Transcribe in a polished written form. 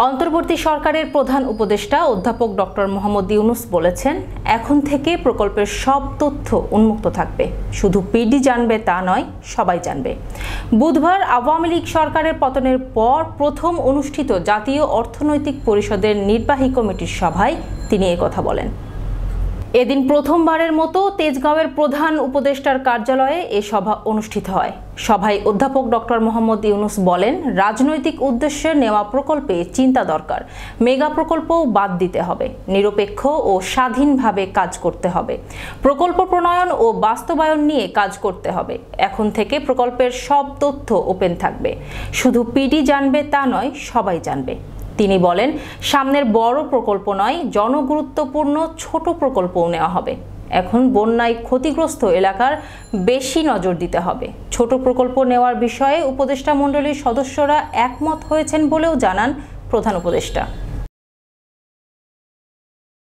অন্তর্বর্তী সরকারের প্রধান উপদেষ্টা অধ্যাপক ডক্টর মোহাম্মদ ইউনূস বলেছেন, এখন থেকে প্রকল্পের সব তথ্য উন্মুক্ত থাকবে। শুধু পিডি জানবে তা নয়, সবাই জানবে। বুধবার আওয়ামী লীগ সরকারের পতনের পর প্রথম অনুষ্ঠিত জাতীয় অর্থনৈতিক পরিষদের নির্বাহী কমিটির সভায় তিনি একথা বলেন। এদিন প্রথমবারের মতো তেজগাঁওয়ের প্রধান উপদেষ্টার কার্যালয়ে এ সভা অনুষ্ঠিত হয়। সভায় অধ্যাপক ডক্টর মোহাম্মদ ইউনূস বলেন, রাজনৈতিক উদ্দেশ্যে নেওয়া প্রকল্পে চিন্তা দরকার। মেগা প্রকল্পও বাদ দিতে হবে। নিরপেক্ষ ও স্বাধীনভাবে কাজ করতে হবে। প্রকল্প প্রণয়ন ও বাস্তবায়ন নিয়ে কাজ করতে হবে। এখন থেকে প্রকল্পের সব তথ্য ওপেন থাকবে। শুধু পিডি জানবে তা নয়, সবাই জানবে। তিনি বলেন, সামনের বড় প্রকল্প নয়, জনগুরুত্বপূর্ণ ছোট প্রকল্পও নেওয়া হবে। এখন বন্যায় ক্ষতিগ্রস্ত এলাকার বেশি নজর দিতে হবে। ছোট প্রকল্প নেওয়ার বিষয়ে উপদেষ্টা মণ্ডলীর সদস্যরা একমত হয়েছেন বলেও জানান প্রধান উপদেষ্টা।